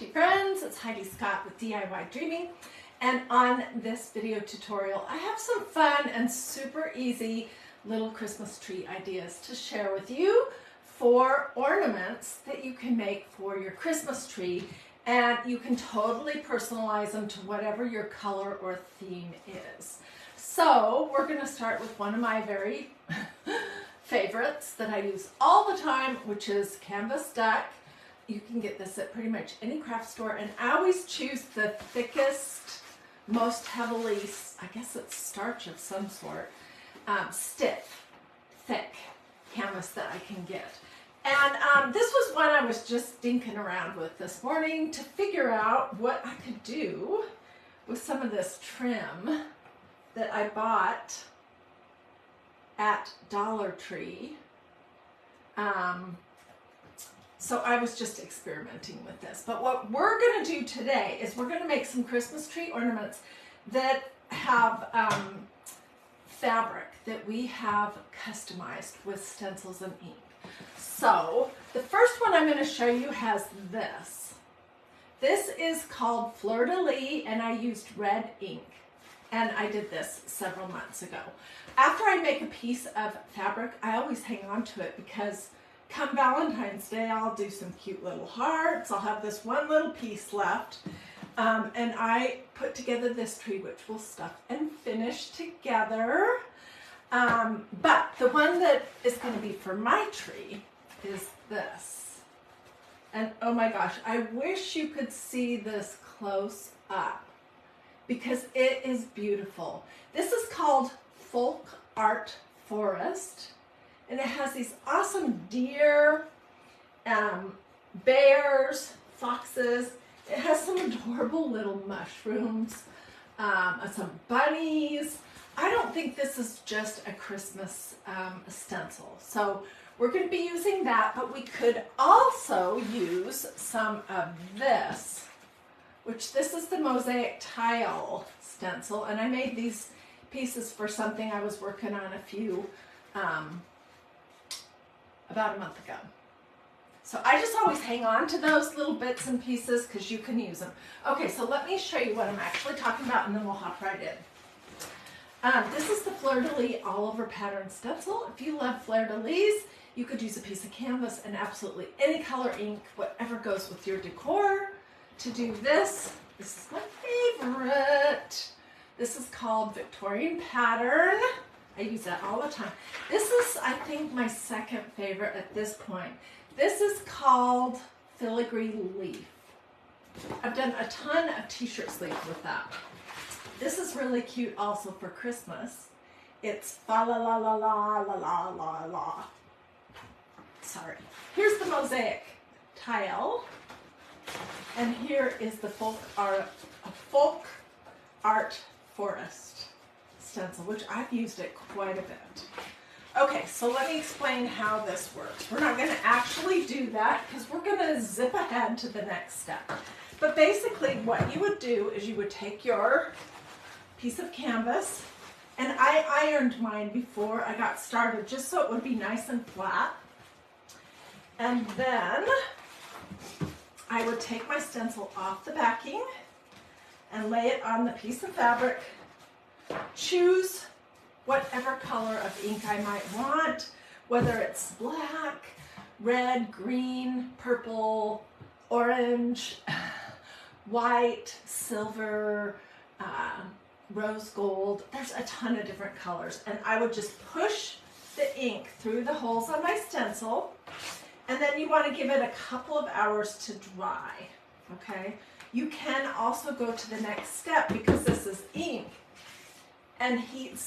Friends, it's Hiedi Scott with DiyDreaming, and on this video tutorial I have some fun and super easy little Christmas tree ideas to share with you for ornaments that you can make for your Christmas tree, and you can totally personalize them to whatever your color or theme is. So we're going to start with one of my very favorites that I use all the time, which is canvas duck. You can get this at pretty much any craft store, and I always choose the thickest, most heavily, I guess it's starch of some sort, stiff, thick canvas that I can get. And this was one I was just dinking around with this morning to figure out what I could do with some of this trim that I bought at Dollar Tree. So I was just experimenting with this. But what we're going to do today is we're going to make some Christmas tree ornaments that have fabric that we have customized with stencils and ink. So the first one I'm going to show you has this. This is called Fleur de Lis, and I used red ink. And I did this several months ago. After I make a piece of fabric, I always hang on to it because come Valentine's Day, I'll do some cute little hearts. I'll have this one little piece left. And I put together this tree, which we'll stuff and finish together. But the one that is going to be for my tree is this. And oh my gosh, I wish you could see this close up because it is beautiful. This is called Folk Art Forest. And it has these awesome deer, bears, foxes. It has some adorable little mushrooms, some bunnies. I don't think this is just a Christmas stencil. So we're going to be using that, but we could also use some of this, which this is the mosaic tile stencil. And I made these pieces for something I was working on about a month ago. So I just always hang on to those little bits and pieces because you can use them. Okay, so let me show you what I'm actually talking about and then we'll hop right in. This is the Fleur de Lis all over pattern stencil. If you love Fleur de Lis, you could use a piece of canvas and absolutely any color ink, whatever goes with your decor. To do this, this is my favorite. This is called Victorian Pattern. I use that all the time. This is, I think, my second favorite at this point. This is called Filigree Leaf. I've done a ton of t-shirt sleeves with that. This is really cute also for Christmas. It's fa la la la la la la la la. Sorry. Here's the mosaic tile. And here is the folk art forest stencil, which I've used it quite a bit. Okay, so let me explain how this works. We're not going to actually do that because we're going to zip ahead to the next step. But basically what you would do is you would take your piece of canvas, and I ironed mine before I got started just so it would be nice and flat. And then I would take my stencil off the backing and lay it on the piece of fabric. Choose whatever color of ink I might want, whether it's black, red, green, purple, orange, white, silver, rose gold. There's a ton of different colors. And I would just push the ink through the holes on my stencil. And then you want to give it a couple of hours to dry. Okay? You can also go to the next step because this is ink, and heat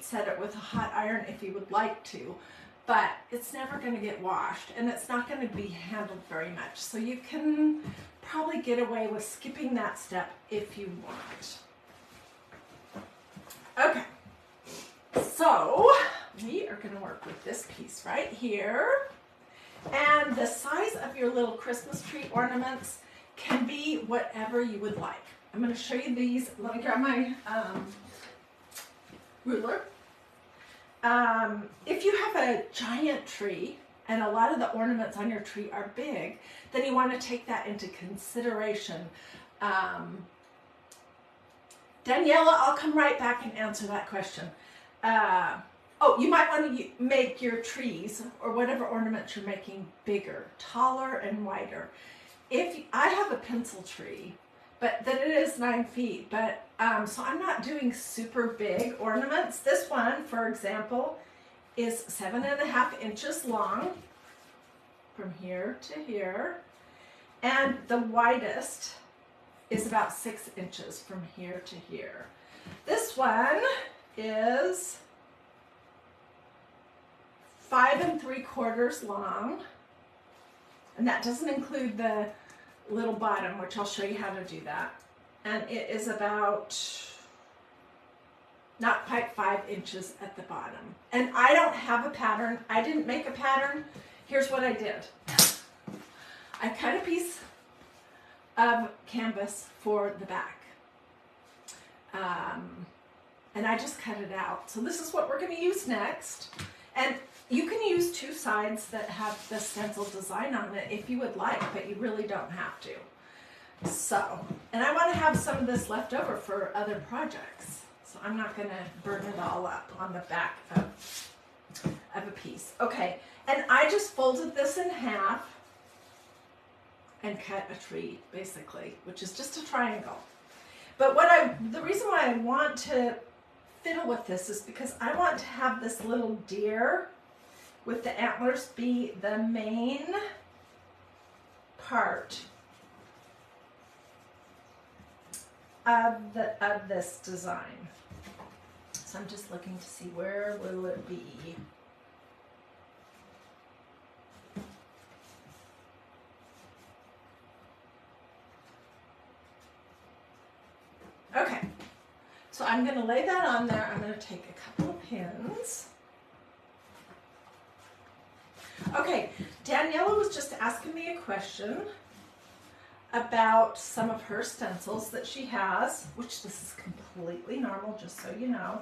set it with a hot iron if you would like to, but it's never going to get washed and it's not going to be handled very much. So you can probably get away with skipping that step if you want. Okay, so we are going to work with this piece right here. And the size of your little Christmas tree ornaments can be whatever you would like. I'm going to show you these. Let me grab my ruler. If you have a giant tree, and a lot of the ornaments on your tree are big, then you want to take that into consideration. Daniela, I'll come right back and answer that question. Oh, you might want to make your trees or whatever ornaments you're making bigger, taller and wider. If I have a pencil tree, but then it is 9 feet, but so I'm not doing super big ornaments. This one, for example, is 7.5 inches long from here to here, and the widest is about 6 inches from here to here. This one is 5 3/4 long, and that doesn't include the little bottom, which I'll show you how to do that. And it is about not quite 5 inches at the bottom. And I don't have a pattern. I didn't make a pattern. Here's what I did. I cut a piece of canvas for the back. And I just cut it out. So this is what we're going to use next. And you can use 2 sides that have the stencil design on it if you would like, but you really don't have to. So, and I want to have some of this left over for other projects. So I'm not going to burn it all up on the back of a piece. Okay, and I just folded this in half and cut a tree, basically, which is just a triangle. But the reason why I want to fiddle with this is because I want to have this little deer with the antlers be the main part of this design. So I'm just looking to see where will it be. Okay, so I'm going to lay that on there. I'm going to take a couple of pins. Okay, Daniela was just asking me a question about some of her stencils that she has, which this is completely normal, just so you know,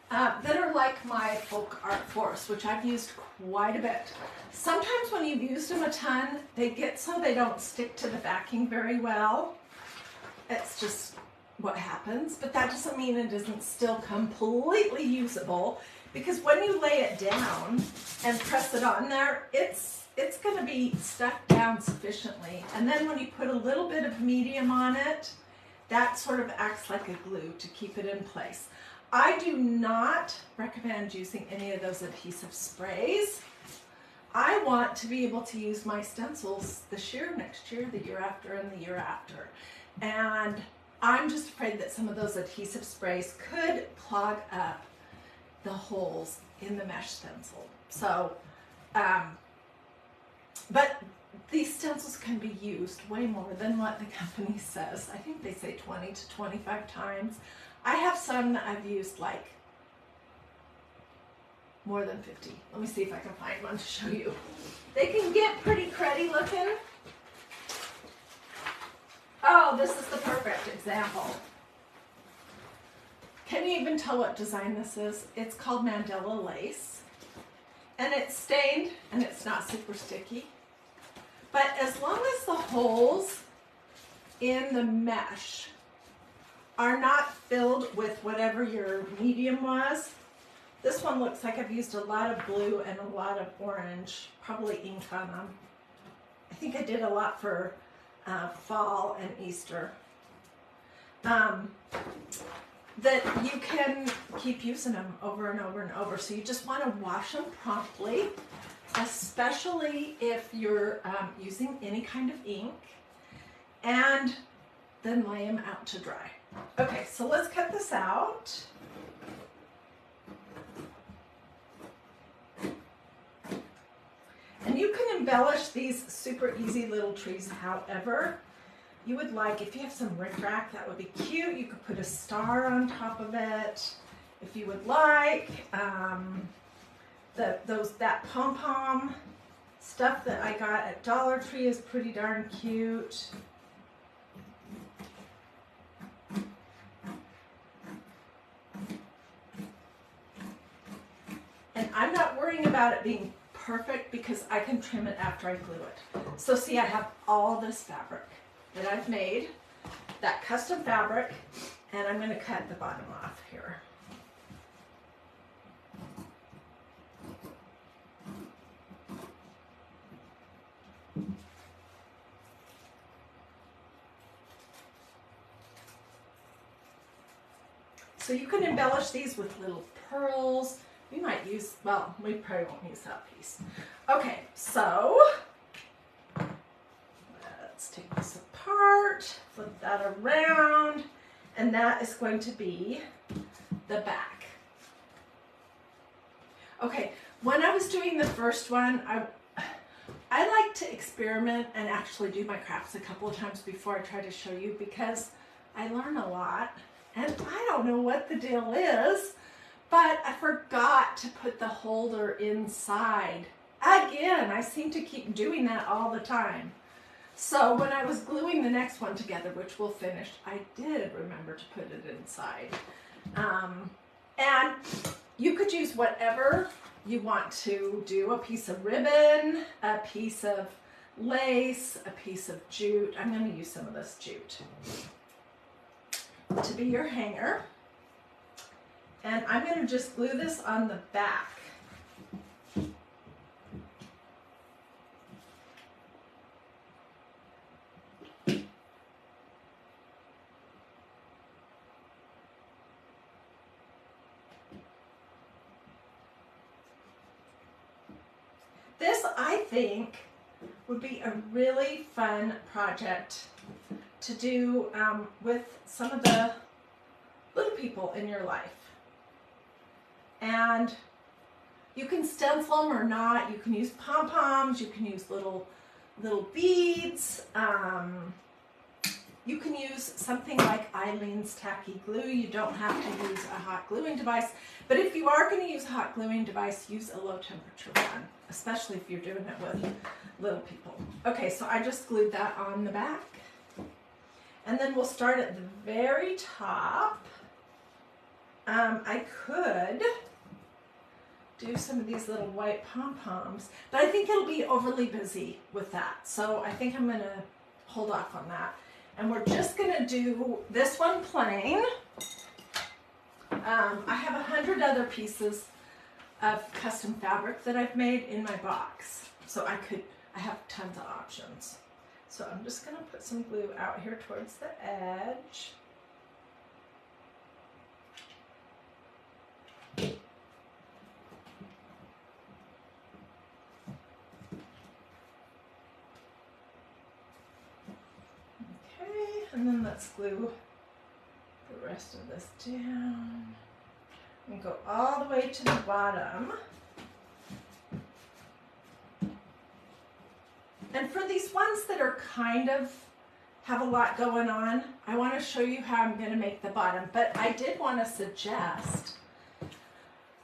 that are like my folk art force, which I've used quite a bit. Sometimes when you've used them a ton, they get so they don't stick to the backing very well. It's just what happens, but that doesn't mean it isn't still completely usable, because when you lay it down and press it on there, it's going to be stuck down sufficiently. And then when you put a little bit of medium on it, that sort of acts like a glue to keep it in place. I do not recommend using any of those adhesive sprays. I want to be able to use my stencils this year, next year, the year after, and the year after. And I'm just afraid that some of those adhesive sprays could clog up the holes in the mesh stencil. So, but these stencils can be used way more than what the company says. I think they say 20 to 25 times. I have some that I've used like more than 50. Let me see if I can find one to show you. They can get pretty cruddy looking. Oh, this is the perfect example. Can you even tell what design this is? It's called Mandela Lace. And it's stained and it's not super sticky. But as long as the holes in the mesh are not filled with whatever your medium was, this one looks like I've used a lot of blue and a lot of orange, probably ink on them. I think I did a lot for fall and Easter. That you can keep using them over and over and over. So you just want to wash them promptly, especially if you're using any kind of ink, and then lay them out to dry. Okay, so let's cut this out. And you can embellish these super easy little trees however you would like. If you have some rickrack, that would be cute. You could put a star on top of it if you would like. That pom-pom stuff that I got at Dollar Tree is pretty darn cute. And I'm not worrying about it being perfect because I can trim it after I glue it. So see, I have all this fabric that I've made, that custom fabric, and I'm going to cut the bottom off here. So you can embellish these with little pearls. We might use, well, we probably won't use that piece. Okay, so let's take this apart, flip that around, and that is going to be the back. Okay, when I was doing the first one, I like to experiment and actually do my crafts a couple of times before I try to show you because I learn a lot. And I don't know what the deal is, but I forgot to put the holder inside. Again, I seem to keep doing that all the time. So when I was gluing the next one together, which we'll finish, I did remember to put it inside. And you could use whatever you want to do, a piece of ribbon, a piece of lace, a piece of jute. I'm going to use some of this jute to be your hanger. And I'm going to just glue this on the back. This, I think, would be a really fun project to do with some of the little people in your life. And you can stencil them or not. You can use pom-poms. You can use little beads. You can use something like Eileen's tacky glue. You don't have to use a hot gluing device. But if you are going to use a hot gluing device, use a low temperature one, especially if you're doing it with little people. Okay, so I just glued that on the back. And then we'll start at the very top. I could do some of these little white pom-poms, but I think it'll be overly busy with that. So I think I'm going to hold off on that. And we're just going to do this one plain. I have 100 other pieces of custom fabric that I've made in my box. So I have tons of options. So I'm just going to put some glue out here towards the edge. Okay, and then let's glue the rest of this down. And go all the way to the bottom. And for these ones that are kind of have a lot going on, I want to show you how I'm going to make the bottom. But I did want to suggest,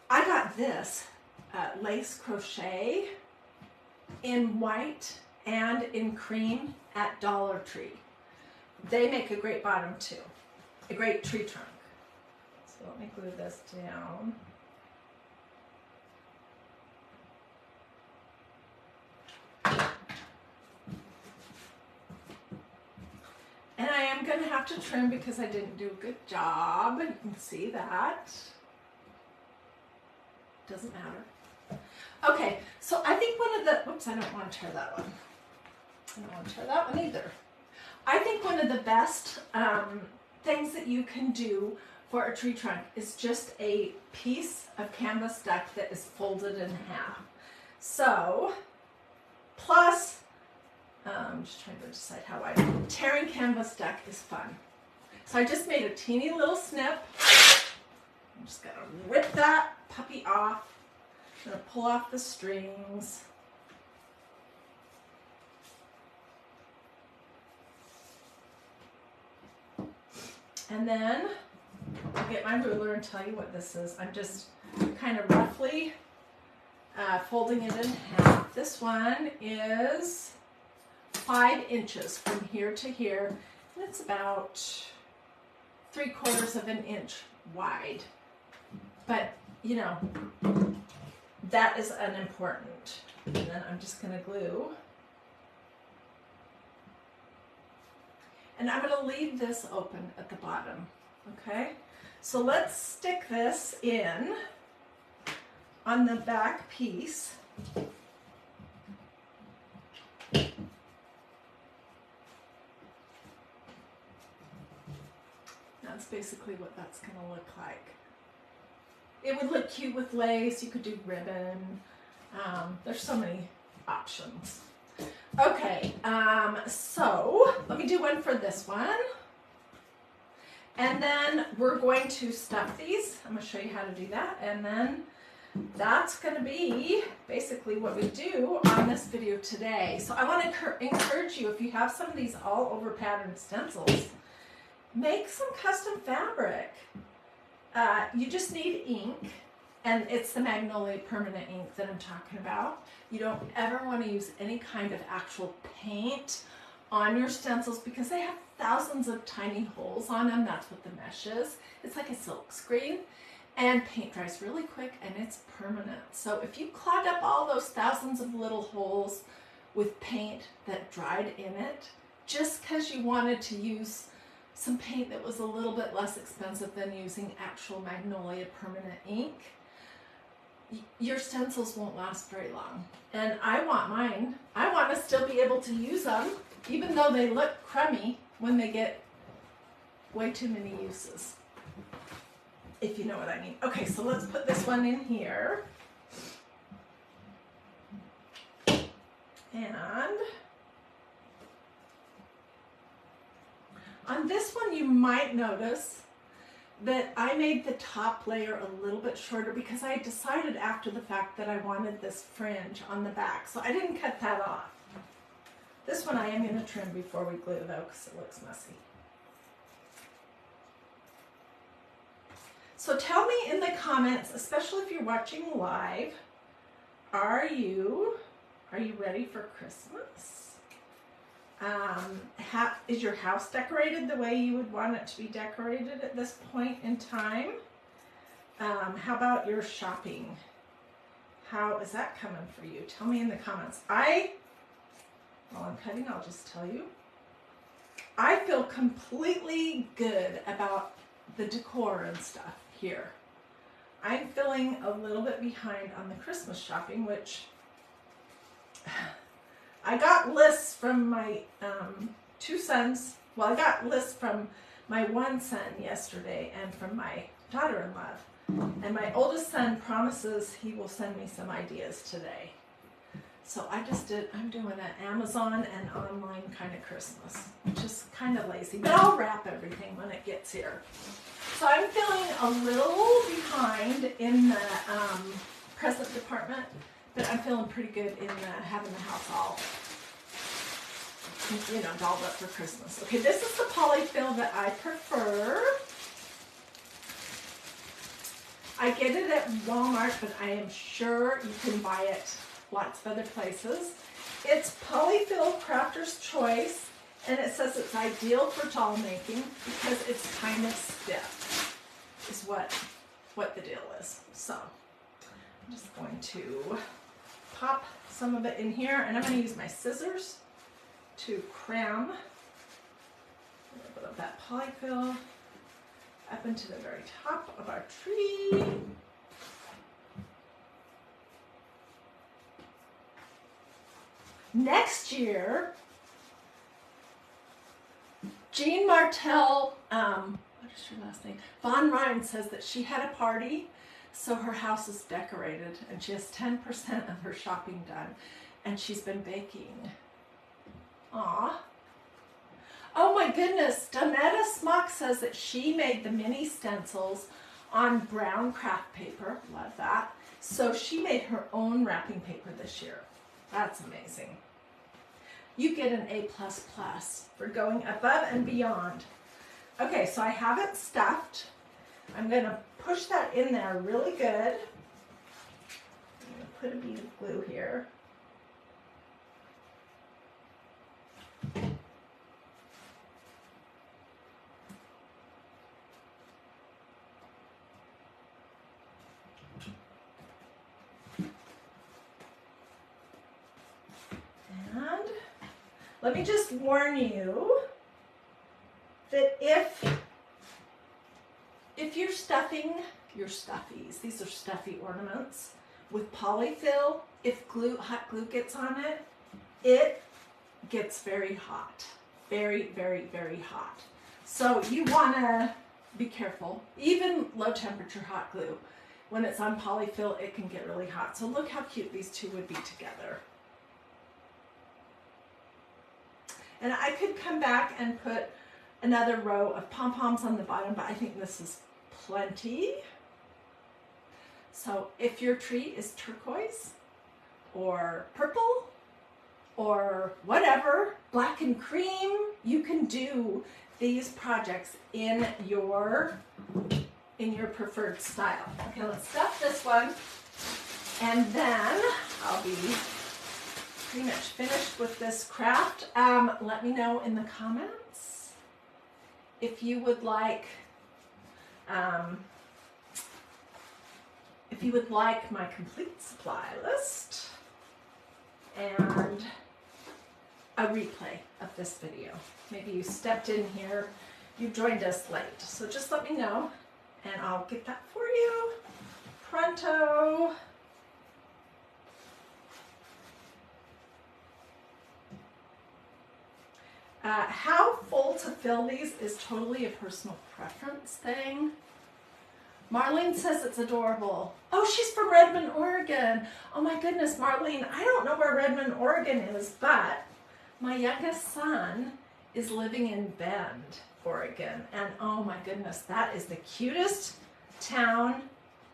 I got this lace crochet in white and in cream at Dollar Tree. They make a great bottom too, a great tree trunk. So let me glue this down. And I am going to have to trim because I didn't do a good job. You can see that. Doesn't matter. Okay, so I think one of the, whoops, I don't want to tear that one. I don't want to tear that one either. I think one of the best things that you can do for a tree trunk is just a piece of canvas duck that is folded in half. So, plus, I'm just trying to decide how tearing canvas duck is fun. So I just made a teeny little snip. I'm just gonna rip that puppy off. I'm gonna pull off the strings. And then I'll get my ruler and tell you what this is. I'm just kind of roughly folding it in half. This one is 5 inches from here to here, and it's about 3/4 of an inch wide. But you know, that is unimportant. And then I'm just going to glue. And I'm going to leave this open at the bottom, okay? So let's stick this in on the back piece. That's basically what that's going to look like. It would look cute with lace. You could do ribbon. There's so many options. Okay, so let me do one for this one. And then we're going to stuff these. I'm going to show you how to do that. And then that's going to be basically what we do on this video today. So I want to encourage you, if you have some of these all over pattern stencils, make some custom fabric. You just need ink, and it's the Magnolia permanent ink that I'm talking about. You don't ever want to use any kind of actual paint on your stencils because they have thousands of tiny holes on them. That's what the mesh is. It's like a silk screen, and paint dries really quick and it's permanent. So if you clog up all those thousands of little holes with paint that dried in it, just because you wanted to use some paint that was a little bit less expensive than using actual Magnolia permanent ink, your stencils won't last very long. And I want mine, I want to still be able to use them, even though they look crummy when they get way too many uses, if you know what I mean. Okay, so let's put this one in here. And on this one, you might notice that I made the top layer a little bit shorter because I decided after the fact that I wanted this fringe on the back. So I didn't cut that off. This one I am going to trim before we glue though, because it looks messy. So tell me in the comments, especially if you're watching live, are you ready for Christmas? Is your house decorated the way you would want it to be decorated at this point in time? How about your shopping? How is that coming for you? Tell me in the comments. While I'm cutting, I'll just tell you. I feel completely good about the decor and stuff here. I'm feeling a little bit behind on the Christmas shopping, which I got lists from my two sons. Well, I got lists from my one son yesterday and from my daughter-in-law. And my oldest son promises he will send me some ideas today. So I'm doing an Amazon and online kind of Christmas, which is kind of lazy, but I'll wrap everything when it gets here. So I'm feeling a little behind in the present department, but I'm feeling pretty good in having the house all, dolled up for Christmas. Okay, this is the polyfill that I prefer. I get it at Walmart, but I am sure you can buy it lots of other places. It's Polyfill Crafter's Choice, and it says it's ideal for doll making because it's kind of stiff, is what the deal is. So I'm just going to pop some of it in here, and I'm going to use my scissors to cram a little bit of that polyfill up into the very top of our tree. Next year, Jean Martel, what is her last name? Von Ryan says that she had a party, so her house is decorated, and she has 10% of her shopping done, and she's been baking. Aw. Oh my goodness, Donetta Smock says that she made the mini stencils on brown craft paper. Love that. So she made her own wrapping paper this year. That's amazing. You get an A++ for going above and beyond. Okay, so I have it stuffed. I'm going to push that in there really good. I'm going to put a bead of glue here. Let me just warn you that if you're stuffing your stuffies, these are stuffy ornaments, with polyfill, if hot glue gets on it, it gets very hot. Very, very, very hot. So you want to be careful. Even low temperature hot glue, when it's on polyfill, it can get really hot. So look how cute these two would be together. And I could come back and put another row of pom-poms on the bottom, but I think this is plenty. So if your tree is turquoise or purple or whatever, black and cream, you can do these projects in your preferred style. Okay, let's stuff this one, and then I'll be pretty much finished with this craft. Let me know in the comments if you would like my complete supply list and a replay of this video. Maybe you stepped in here, you joined us late. So just let me know and I'll get that for you. Pronto. How full to fill these is totally a personal preference thing. Marlene says it's adorable. Oh, she's from Redmond, Oregon. Oh my goodness, Marlene, I don't know where Redmond, Oregon is, but my youngest son is living in Bend, Oregon. And oh my goodness, that is the cutest town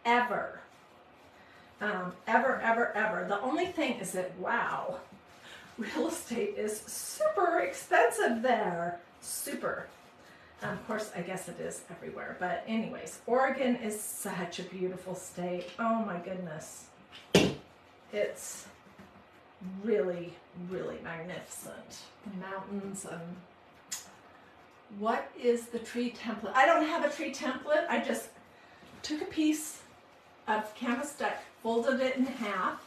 ever. Ever. The only thing is that, wow, real estate is super expensive there. Super. Of course, I guess it is everywhere. But anyways, Oregon is such a beautiful state. Oh my goodness. It's really, really magnificent. The mountains and what is the tree template? I don't have a tree template. I just took a piece of canvas duck, folded it in half,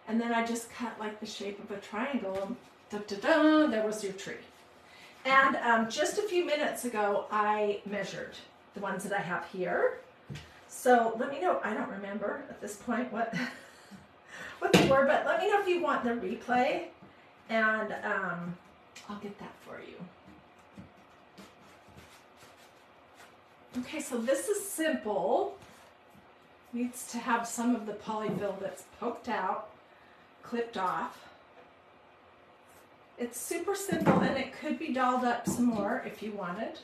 and then I just cut like the shape of a triangle. Da-da-da, there was your tree. And just a few minutes ago, I measured the ones that I have here. So let me know, I don't remember at this point what they were, but let me know if you want the replay, and I'll get that for you. Okay, so this is simple. Needs to have some of the polyfill that's poked out, clipped off. It's super simple, and it could be dolled up some more if you wanted.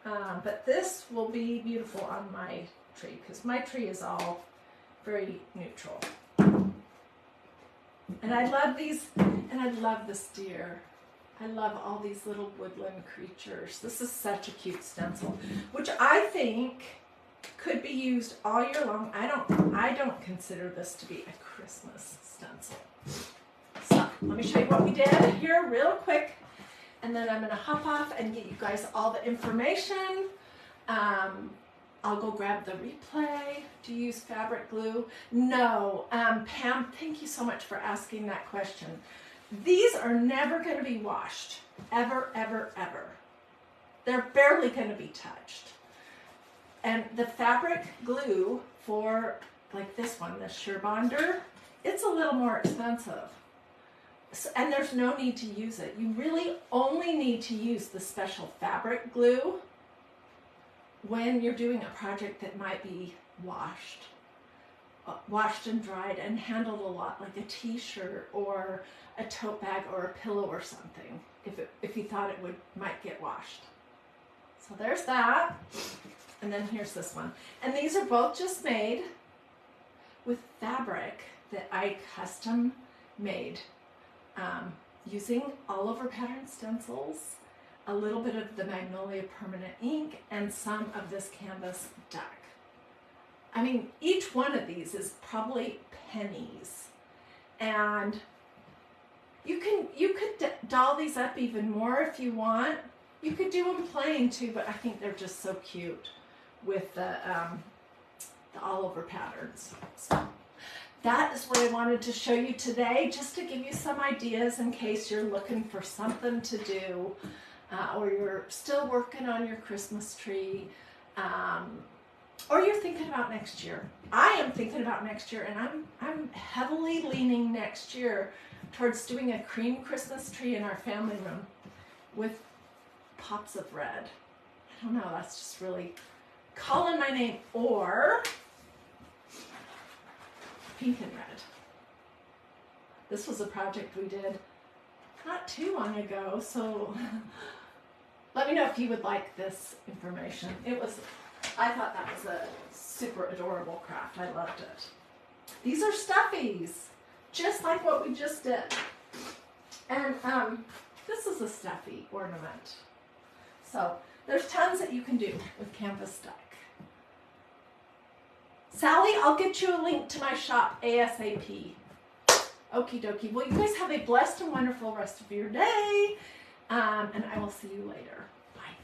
But this will be beautiful on my tree, because my tree is all very neutral. And I love these, and I love this deer. I love all these little woodland creatures. This is such a cute stencil, which I think could be used all year long. I don't consider this to be a Christmas stencil. So let me show you what we did here real quick, and then I'm going to hop off and get you guys all the information. I'll go grab the replay. Do you use fabric glue? No. Pam, thank you so much for asking that question. These are never going to be washed. Ever, ever, ever. They're barely going to be touched. And the fabric glue for, like this one, the Surebonder, it's a little more expensive. So, and there's no need to use it. You really only need to use the special fabric glue when you're doing a project that might be washed and dried and handled a lot, like a t-shirt or a tote bag or a pillow or something, if you thought it might get washed. So there's that. And then here's this one. And these are both just made with fabric that I custom made using all over pattern stencils, a little bit of the Magnolia permanent ink, and some of this canvas duck. I mean, each one of these is probably pennies. And you could doll these up even more if you want. You could do them plain too, but I think they're just so cute with the all over patterns. So that is what I wanted to show you today, just to give you some ideas in case you're looking for something to do, or you're still working on your Christmas tree, or you're thinking about next year. I am thinking about next year, and I'm heavily leaning next year towards doing a cream Christmas tree in our family room with pops of red. I don't know, that's just really calling my name. Or pink and red. This was a project we did not too long ago, so let me know if you would like this information. I thought that was a super adorable craft. I loved it. These are stuffies, just like what we just did. And this is a stuffy ornament. So there's tons that you can do with canvas stuck. Sally, I'll get you a link to my shop ASAP. Okie dokie. Well, you guys have a blessed and wonderful rest of your day. And I will see you later. Bye.